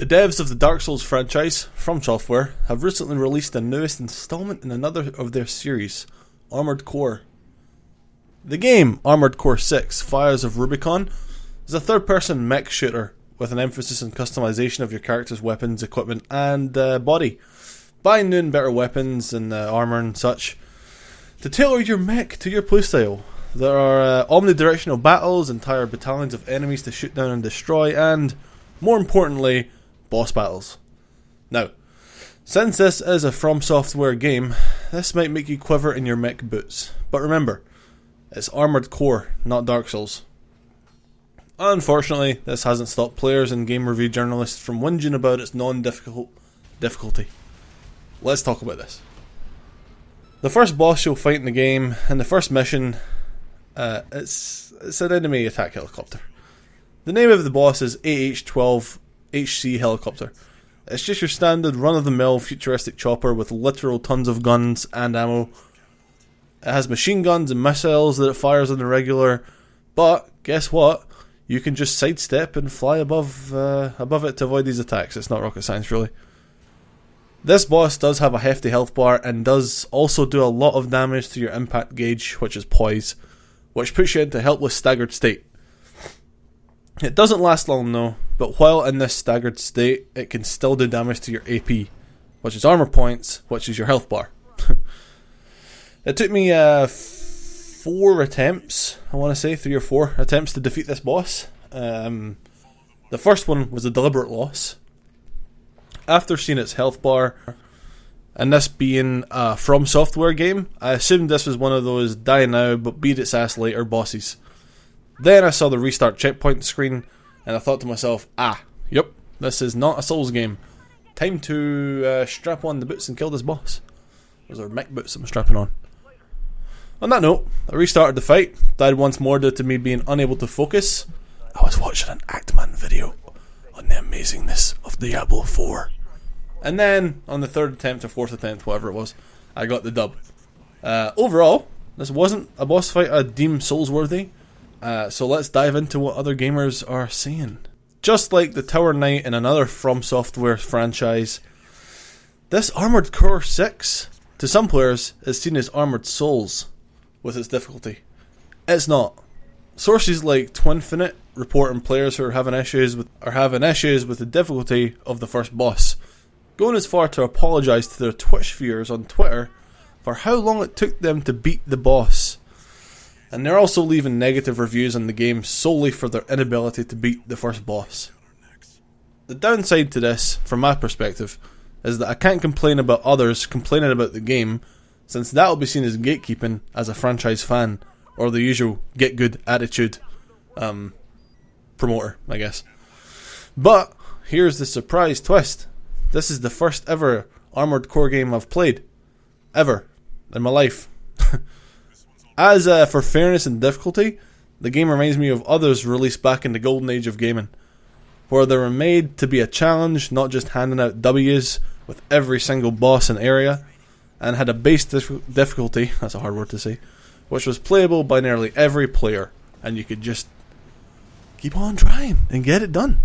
The devs of the Dark Souls franchise, From Software, have recently released the newest installment in another of their series, Armored Core. The game, Armored Core 6, Fires of Rubicon, is a third-person mech shooter with an emphasis on customization of your character's weapons, equipment, and body. Buy new and better weapons and armor and such to tailor your mech to your playstyle. There are omnidirectional battles, entire battalions of enemies to shoot down and destroy, and, more importantly, boss battles. Now, since this is a From Software game, this might make you quiver in your mech boots. But remember, it's Armored Core, not Dark Souls. Unfortunately, this hasn't stopped players and game review journalists from whinging about its difficulty. Let's talk about this. The first boss you'll fight in the game, in the first mission, it's an enemy attack helicopter. The name of the boss is AH-12 HC helicopter. It's just your standard run-of-the-mill futuristic chopper with literal tons of guns and ammo. It has machine guns and missiles that it fires on the regular, but guess what? You can just sidestep and fly above it to avoid these attacks. It's not rocket science, really. This boss does have a hefty health bar and does also do a lot of damage to your impact gauge, which is poise, which puts you into a helpless staggered state. It doesn't last long though, but while in this staggered state, it can still do damage to your AP, which is armor points, which is your health bar. It took me 4 attempts, I want to say 3 or 4 attempts to defeat this boss. The first one was a deliberate loss. After seeing its health bar, and this being a From Software game, I assumed this was one of those die now but beat its ass later bosses. Then I saw the restart checkpoint screen, and I thought to myself, yep, this is not a Souls game. Time to strap on the boots and kill this boss. Those are mech boots that I'm strapping on. On that note, I restarted the fight, died once more due to me being unable to focus. I was watching an Actman video on the amazingness of Diablo 4. And then, on the 3rd attempt or 4th attempt, whatever it was, I got the dub. Overall, this wasn't a boss fight I deem Souls-worthy. So let's dive into what other gamers are saying. Just like the Tower Knight in another From Software franchise, this Armored Core 6, to some players, is seen as Armored Souls with its difficulty. It's not. Sources like Twinfinite report on players who are having issues with the difficulty of the first boss, going as far to apologise to their Twitch viewers on Twitter for how long it took them to beat the boss. And they're also leaving negative reviews on the game solely for their inability to beat the first boss. The downside to this, from my perspective, is that I can't complain about others complaining about the game, since that will be seen as gatekeeping as a franchise fan, or the usual get good attitude promoter, I guess. But here's the surprise twist. This is the first ever Armored Core game I've played. Ever. In my life. As for fairness and difficulty, the game reminds me of others released back in the golden age of gaming, where they were made to be a challenge, not just handing out W's with every single boss and area, and had a base difficulty, that's a hard word to say, which was playable by nearly every player, and you could just keep on trying and get it done.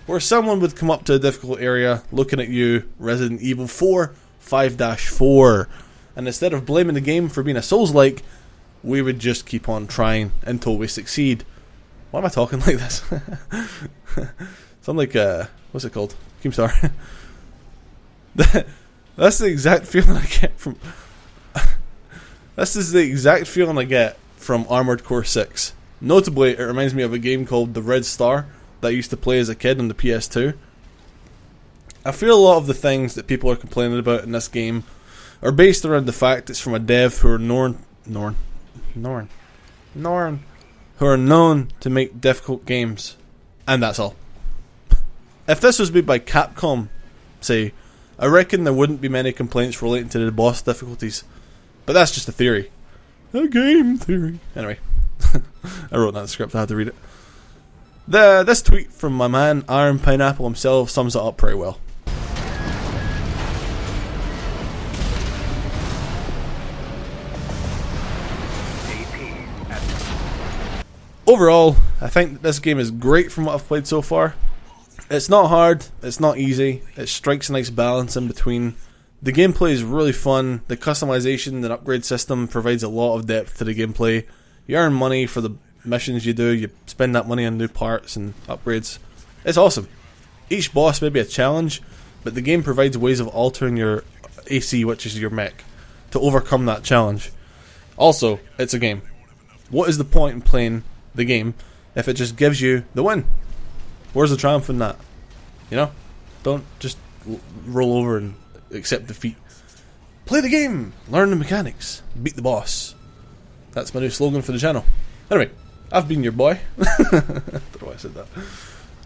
Where someone would come up to a difficult area looking at you, Resident Evil 4, 5-4, and instead of blaming the game for being a Souls-like, we would just keep on trying until we succeed. Why am I talking like this? Sound like, what's it called? Keemstar. That's the exact feeling I get from... This is the exact feeling I get from Armored Core 6. Notably, it reminds me of a game called The Red Star that I used to play as a kid on the PS2. I feel a lot of the things that people are complaining about in this game are based around the fact it's from a dev who are known to make difficult games, and that's all. If this was made by Capcom, say, I reckon there wouldn't be many complaints relating to the boss difficulties, but that's just a theory. A game theory. Anyway, I wrote that in the script, I had to read it. This tweet from my man Iron Pineapple himself sums it up pretty well. Overall, I think that this game is great from what I've played so far. It's not hard, it's not easy, it strikes a nice balance in between. The gameplay is really fun, the customization and upgrade system provides a lot of depth to the gameplay. You earn money for the missions you do, you spend that money on new parts and upgrades. It's awesome. Each boss may be a challenge, but the game provides ways of altering your AC, which is your mech, to overcome that challenge. Also, it's a game. What is the point in playing the game if it just gives you the win? Where's the triumph in that? You know? Don't just roll over and accept defeat. Play the game! Learn the mechanics. Beat the boss. That's my new slogan for the channel. Anyway, I've been your boy. I don't know why I said that.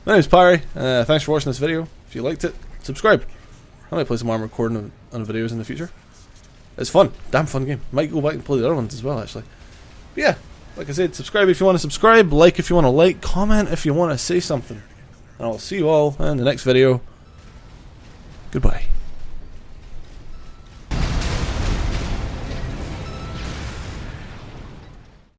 My name's Parry. Thanks for watching this video. If you liked it, subscribe. I might play some Armored Core on videos in the future. It's fun. Damn fun game. Might go back and play the other ones as well, actually. But yeah, like I said, subscribe if you want to subscribe, like if you want to like, comment if you want to say something. And I'll see you all in the next video. Goodbye.